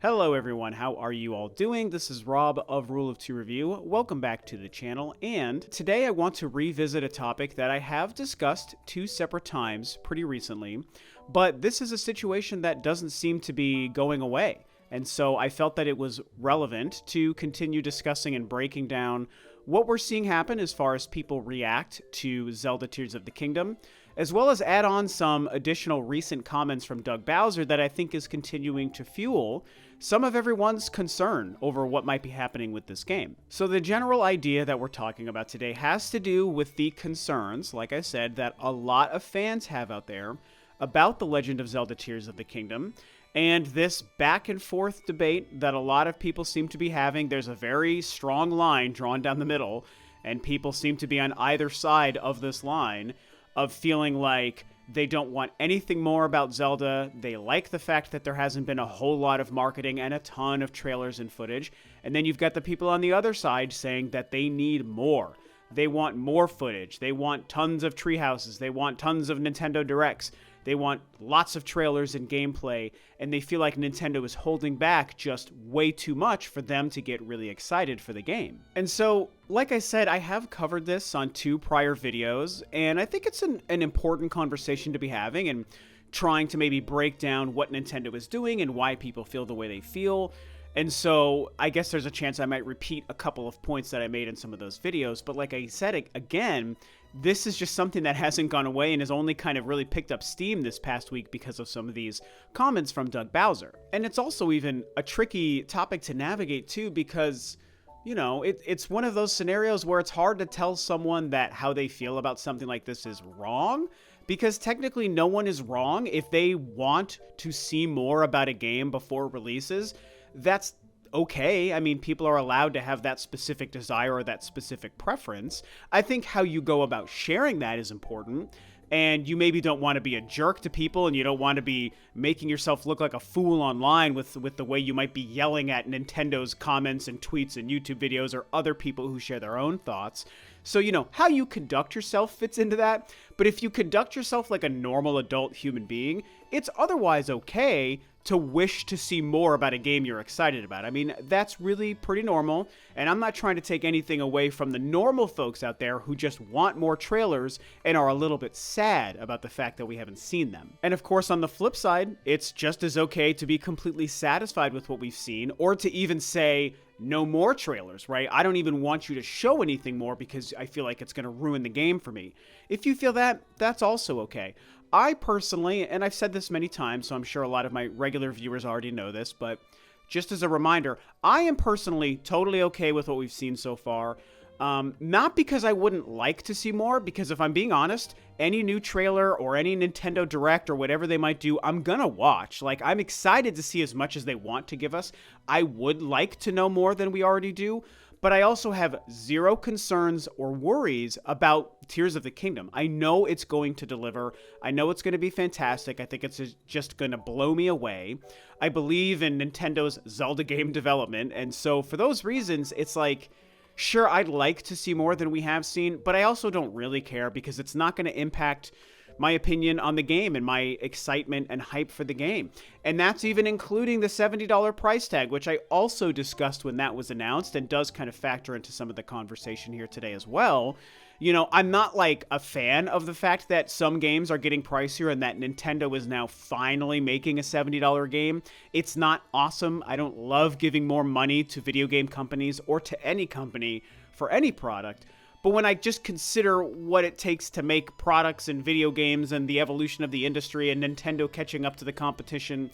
Hello everyone, how are you all doing? This is Rob of Rule of Two Review. Welcome back to the channel, and today I want to revisit a topic that I have discussed two separate times pretty recently, but this is a situation that doesn't seem to be going away. And so I felt that it was relevant to continue discussing and breaking down what we're seeing happen as far as people react to Zelda Tears of the Kingdom, as well as add on some additional recent comments from Doug Bowser that I think is continuing to fuel some of everyone's concern over what might be happening with this game. So the general idea that we're talking about today has to do with the concerns, like I said, that a lot of fans have out there about The Legend of Zelda Tears of the Kingdom, and this back and forth debate that a lot of people seem to be having. There's a very strong line drawn down the middle, and people seem to be on either side of this line of feeling like they don't want anything more about Zelda. They like the fact that there hasn't been a whole lot of marketing and a ton of trailers and footage. And then you've got the people on the other side saying that they need more. They want more footage. They want tons of treehouses. They want tons of Nintendo Directs. They want lots of trailers and gameplay, and they feel like Nintendo is holding back just way too much for them to get really excited for the game. And so, like I said, I have covered this on two prior videos, and I think it's an important conversation to be having and trying to maybe break down what Nintendo is doing and why people feel the way they feel. And so I guess there's a chance I might repeat a couple of points that I made in some of those videos, but like I said, again, this is just something that hasn't gone away and has only kind of really picked up steam this past week because of some of these comments from Doug Bowser. And it's also even a tricky topic to navigate too, because, you know, it's one of those scenarios where it's hard to tell someone that how they feel about something like this is wrong, because technically no one is wrong. If they want to see more about a game before releases, that's okay. I mean, people are allowed to have that specific desire or that specific preference. I think how you go about sharing that is important. And you maybe don't want to be a jerk to people, and you don't want to be making yourself look like a fool online with the way you might be yelling at Nintendo's comments and tweets and YouTube videos or other people who share their own thoughts. So, you know, how you conduct yourself fits into that. But if you conduct yourself like a normal adult human being, it's otherwise okay to wish to see more about a game you're excited about. I mean, that's really pretty normal, and I'm not trying to take anything away from the normal folks out there who just want more trailers and are a little bit sad about the fact that we haven't seen them. And of course, on the flip side, it's just as okay to be completely satisfied with what we've seen, or to even say, no more trailers, right? I don't even want you to show anything more because I feel like it's going to ruin the game for me. If you feel that, that's also okay. I personally, and I've said this many times, so I'm sure a lot of my regular viewers already know this, but just as a reminder, I am personally totally okay with what we've seen so far. Not because I wouldn't like to see more, because if I'm being honest, any new trailer or any Nintendo Direct or whatever they might do, I'm gonna watch. Like, I'm excited to see as much as they want to give us. I would like to know more than we already do, but I also have zero concerns or worries about Tears of the Kingdom. I know it's going to deliver. I know it's going to be fantastic. I think it's just going to blow me away. I believe in Nintendo's Zelda game development, and so for those reasons, it's like, sure, I'd like to see more than we have seen, but I also don't really care because it's not going to impact my opinion on the game and my excitement and hype for the game. And that's even including the $70 price tag, which I also discussed when that was announced and does kind of factor into some of the conversation here today as well. You know, I'm not like a fan of the fact that some games are getting pricier and that Nintendo is now finally making a $70 game. It's not awesome. I don't love giving more money to video game companies or to any company for any product. But when I just consider what it takes to make products and video games and the evolution of the industry and Nintendo catching up to the competition,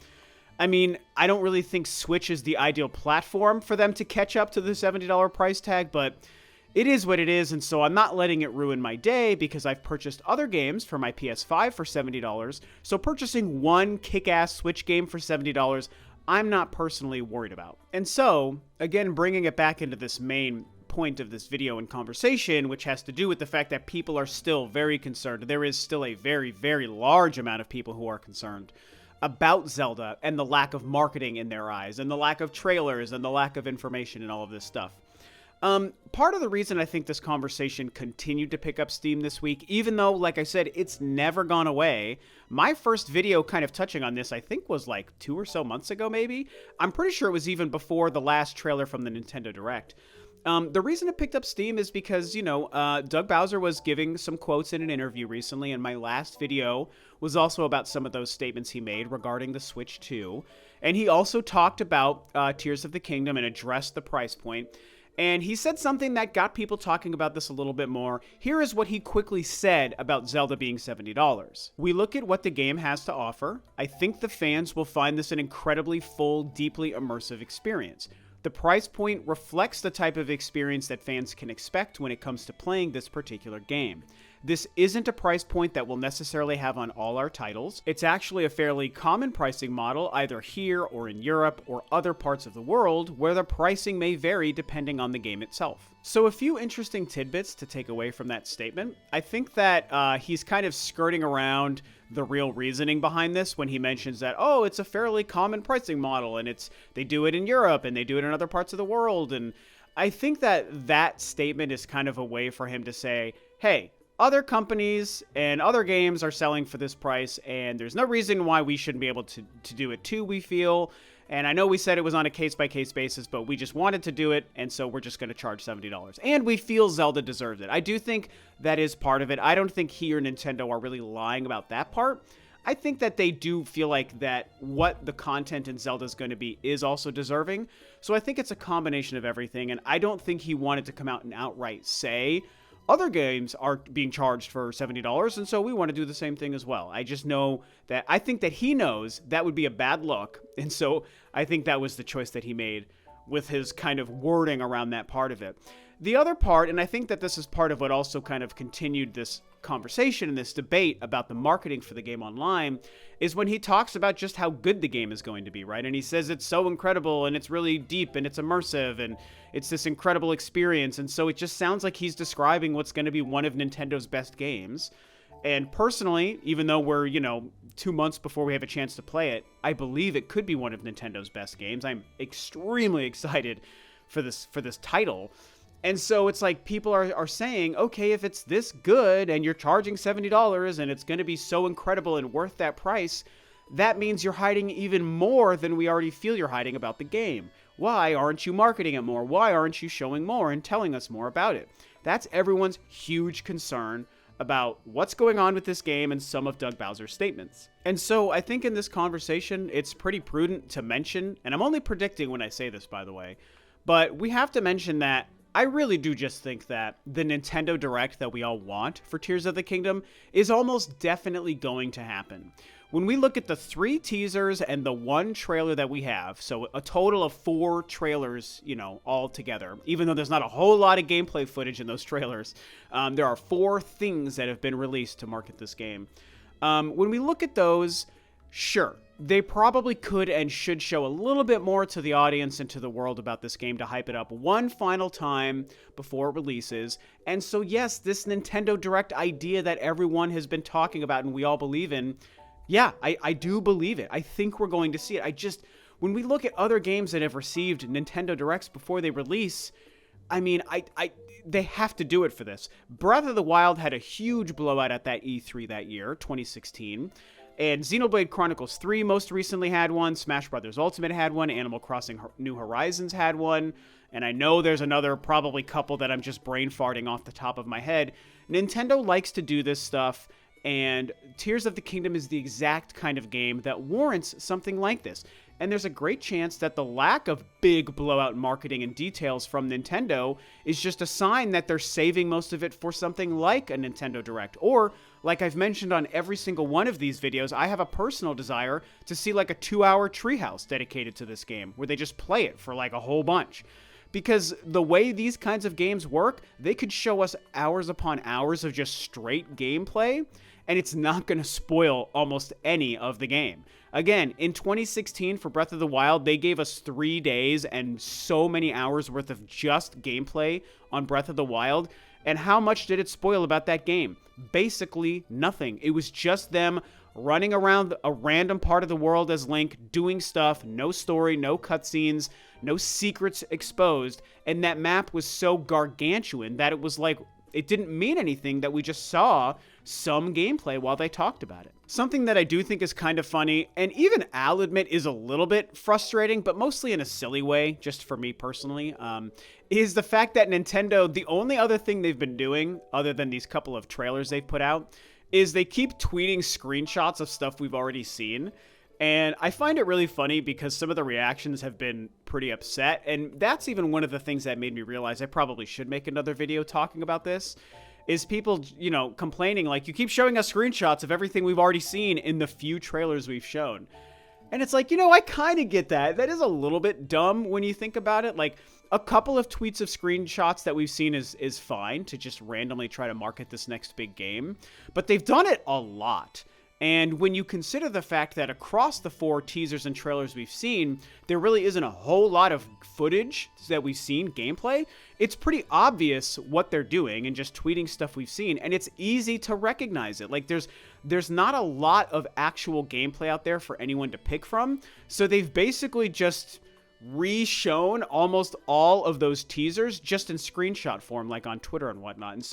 I mean, I don't really think Switch is the ideal platform for them to catch up to the $70 price tag, but it is what it is, and so I'm not letting it ruin my day because I've purchased other games for my PS5 for $70, so purchasing one kick-ass Switch game for $70, I'm not personally worried about. And so, again, bringing it back into this main point of this video and conversation, which has to do with the fact that people are still very concerned. There is still a very, very large amount of people who are concerned about Zelda and the lack of marketing in their eyes and the lack of trailers and the lack of information and all of this stuff. Part of the reason I think this conversation continued to pick up steam this week, even though, like I said, it's never gone away. My first video kind of touching on this, I think, was like 2 or so months ago, maybe. I'm pretty sure it was even before the last trailer from the Nintendo Direct. The reason it picked up steam is because, Doug Bowser was giving some quotes in an interview recently, and my last video was also about some of those statements he made regarding the Switch 2. And he also talked about Tears of the Kingdom and addressed the price point. And he said something that got people talking about this a little bit more. Here is what he quickly said about Zelda being $70. We look at what the game has to offer. I think the fans will find this an incredibly full, deeply immersive experience. The price point reflects the type of experience that fans can expect when it comes to playing this particular game. This isn't a price point that we'll necessarily have on all our titles. It's actually a fairly common pricing model either here or in Europe or other parts of the world where the pricing may vary depending on the game itself. So a few interesting tidbits to take away from that statement. I think that he's kind of skirting around the real reasoning behind this when he mentions that, oh, it's a fairly common pricing model and they do it in Europe and they do it in other parts of the world. And I think that statement is kind of a way for him to say, hey, other companies and other games are selling for this price, and there's no reason why we shouldn't be able to do it too, we feel. And I know we said it was on a case-by-case basis, but we just wanted to do it, and so we're just going to charge $70. And we feel Zelda deserves it. I do think that is part of it. I don't think he or Nintendo are really lying about that part. I think that they do feel like that what the content in Zelda is going to be is also deserving. So I think it's a combination of everything, and I don't think he wanted to come out and outright say, other games are being charged for $70, and so we want to do the same thing as well. I just know that I think that he knows that would be a bad look, and so I think that was the choice that he made with his kind of wording around that part of it. The other part, and I think that this is part of what also kind of continued this conversation and this debate about the marketing for the game online, is when he talks about just how good the game is going to be, right? And he says it's so incredible and it's really deep and it's immersive and it's this incredible experience. And so it just sounds like he's describing what's going to be one of Nintendo's best games. And personally, even though we're, 2 months before we have a chance to play it, I believe it could be one of Nintendo's best games. I'm extremely excited for this title. And so it's like people are saying, okay, if it's this good and you're charging $70 and it's going to be so incredible and worth that price, that means you're hiding even more than we already feel you're hiding about the game. Why aren't you marketing it more? Why aren't you showing more and telling us more about it? That's everyone's huge concern about what's going on with this game and some of Doug Bowser's statements. And so I think in this conversation, it's pretty prudent to mention, and I'm only predicting when I say this, by the way, but we have to mention that I really do just think that the Nintendo Direct that we all want for Tears of the Kingdom is almost definitely going to happen. When we look at the 3 teasers and the 1 trailer that we have, so a total of 4 trailers, all together, even though there's not a whole lot of gameplay footage in those trailers, there are 4 things that have been released to market this game. When we look at those, sure, they probably could and should show a little bit more to the audience and to the world about this game to hype it up one final time before it releases. And so yes, this Nintendo Direct idea that everyone has been talking about and we all believe in, yeah, I do believe it. I think we're going to see it. When we look at other games that have received Nintendo Directs before they release, I mean, they have to do it for this. Breath of the Wild had a huge blowout at that E3 that year, 2016. And Xenoblade Chronicles 3 most recently had one, Smash Bros. Ultimate had one, Animal Crossing New Horizons had one, and I know there's another probably couple that I'm just brain farting off the top of my head. Nintendo likes to do this stuff, and Tears of the Kingdom is the exact kind of game that warrants something like this. And there's a great chance that the lack of big blowout marketing and details from Nintendo is just a sign that they're saving most of it for something like a Nintendo Direct. Or, like I've mentioned on every single one of these videos, I have a personal desire to see like a 2-hour treehouse dedicated to this game, where they just play it for like a whole bunch. Because the way these kinds of games work, they could show us hours upon hours of just straight gameplay, and it's not going to spoil almost any of the game. Again, in 2016 for Breath of the Wild, they gave us 3 days and so many hours worth of just gameplay on Breath of the Wild. And how much did it spoil about that game? Basically nothing. It was just them running around a random part of the world as Link, doing stuff, no story, no cutscenes, no secrets exposed, and that map was so gargantuan that it was like, it didn't mean anything that we just saw some gameplay while they talked about it. Something that I do think is kind of funny, and even I'll admit is a little bit frustrating, but mostly in a silly way, just for me personally, is the fact that Nintendo, the only other thing they've been doing, other than these couple of trailers they've put out, is they keep tweeting screenshots of stuff we've already seen. And I find it really funny because some of the reactions have been pretty upset. And that's even one of the things that made me realize I probably should make another video talking about this. Is people, you know, complaining like, you keep showing us screenshots of everything we've already seen in the few trailers we've shown. And it's like, you know, I kind of get that. That is a little bit dumb when you think about it. Like, a couple of tweets of screenshots that we've seen is fine to just randomly try to market this next big game. But they've done it a lot. And when you consider the fact that across the 4 teasers and trailers we've seen, there really isn't a whole lot of footage that we've seen, gameplay, it's pretty obvious what they're doing and just tweeting stuff we've seen, and it's easy to recognize it. Like, there's not a lot of actual gameplay out there for anyone to pick from, so they've basically just re-shown almost all of those teasers just in screenshot form, like on Twitter and whatnot. And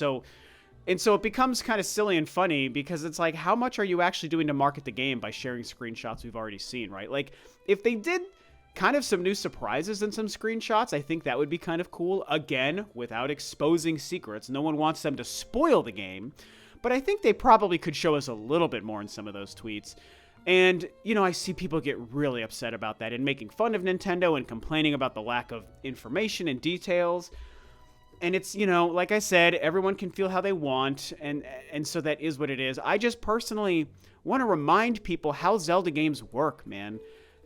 so it becomes kind of silly and funny because it's like, how much are you actually doing to market the game by sharing screenshots we've already seen, right? Like, if they did kind of some new surprises and some screenshots, I think that would be kind of cool. Again, without exposing secrets. No one wants them to spoil the game. But I think they probably could show us a little bit more in some of those tweets. And, you know, I see people get really upset about that and making fun of Nintendo and complaining about the lack of information and details. And it's, you know, like I said, everyone can feel how they want, and so that is what it is. I just personally want to remind people how Zelda games work, man.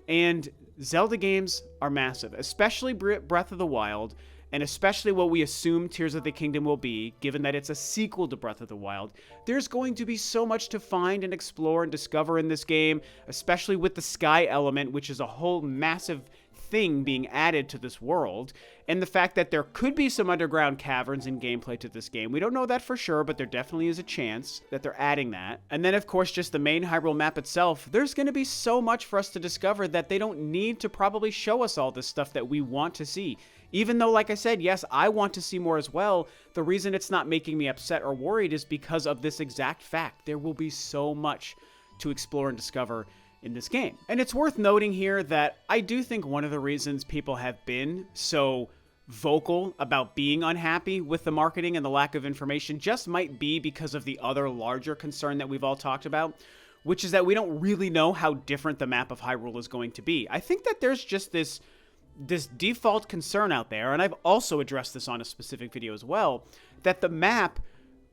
And Zelda games are massive, especially Breath of the Wild, and especially what we assume Tears of the Kingdom will be, given that it's a sequel to Breath of the Wild. There's going to be so much to find and explore and discover in this game, especially with the sky element, which is a whole massive thing being added to this world, and the fact that there could be some underground caverns in gameplay to this game. We don't know that for sure, but there definitely is a chance that they're adding that. And then, of course, just the main Hyrule map itself, there's going to be so much for us to discover that they don't need to probably show us all this stuff that we want to see. Even though, like I said, yes, I want to see more as well, the reason it's not making me upset or worried is because of this exact fact. There will be so much to explore and discover in this game. And it's worth noting here that I do think one of the reasons people have been so vocal about being unhappy with the marketing and the lack of information just might be because of the other larger concern that we've all talked about, which is that we don't really know how different the map of Hyrule is going to be. I think that there's just this default concern out there, and I've also addressed this on a specific video as well, that the map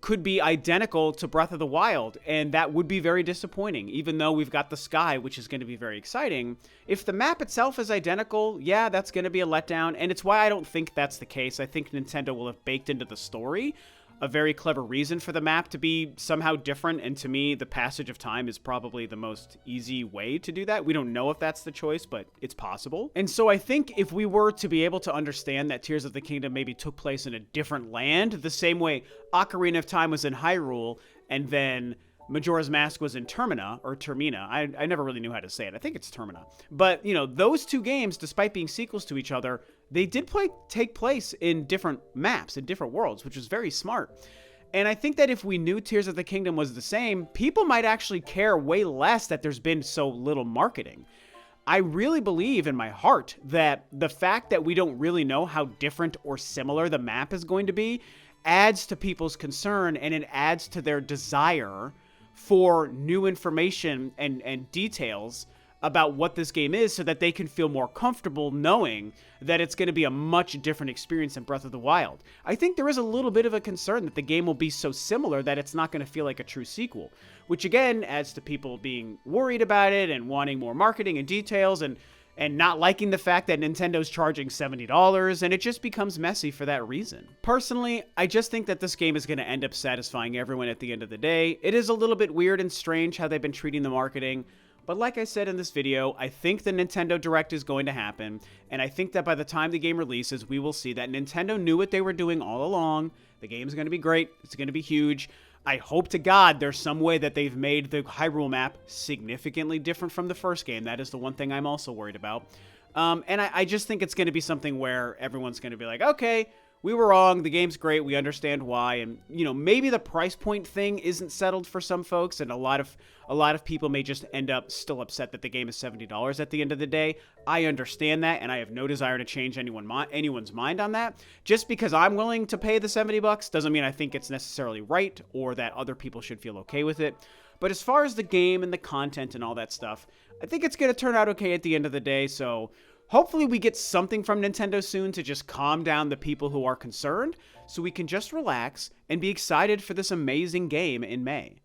could be identical to Breath of the Wild, and that would be very disappointing, even though we've got the sky, which is going to be very exciting. If the map itself is identical, yeah, that's going to be a letdown, and it's why I don't think that's the case. I think Nintendo will have baked into the story a very clever reason for the map to be somehow different, and to me, the passage of time is probably the most easy way to do that. We don't know if that's the choice, but it's possible. And so I think if we were to be able to understand that Tears of the Kingdom maybe took place in a different land, the same way Ocarina of Time was in Hyrule, and then Majora's Mask was in Termina, or Termina. I never really knew how to say it. I think it's Termina. But, you know, those two games, despite being sequels to each other, they did take place in different maps, in different worlds, which was very smart. And I think that if we knew Tears of the Kingdom was the same, people might actually care way less that there's been so little marketing. I really believe in my heart that the fact that we don't really know how different or similar the map is going to be adds to people's concern, and it adds to their desire for new information and details about what this game is, so that they can feel more comfortable knowing that it's going to be a much different experience than Breath of the Wild. I think there is a little bit of a concern that the game will be so similar that it's not going to feel like a true sequel, which again adds to people being worried about it and wanting more marketing and details, and not liking the fact that Nintendo's charging $70, and it just becomes messy for that reason. Personally, I just think that this game is going to end up satisfying everyone at the end of the day. It is a little bit weird and strange how they've been treating the marketing, but like I said in this video, I think the Nintendo Direct is going to happen, and I think that by the time the game releases, we will see that Nintendo knew what they were doing all along. The game's going to be great. It's going to be huge. I hope to God there's some way that they've made the Hyrule map significantly different from the first game. That is the one thing I'm also worried about. And I just think it's going to be something where everyone's going to be like, okay, we were wrong. The game's great. We understand why. And, you know, maybe the price point thing isn't settled for some folks. And a lot of people may just end up still upset that the game is $70 at the end of the day. I understand that. And I have no desire to change anyone's mind on that. Just because I'm willing to pay the $70 doesn't mean I think it's necessarily right or that other people should feel okay with it. But as far as the game and the content and all that stuff, I think it's going to turn out okay at the end of the day. So hopefully we get something from Nintendo soon to just calm down the people who are concerned so we can just relax and be excited for this amazing game in May.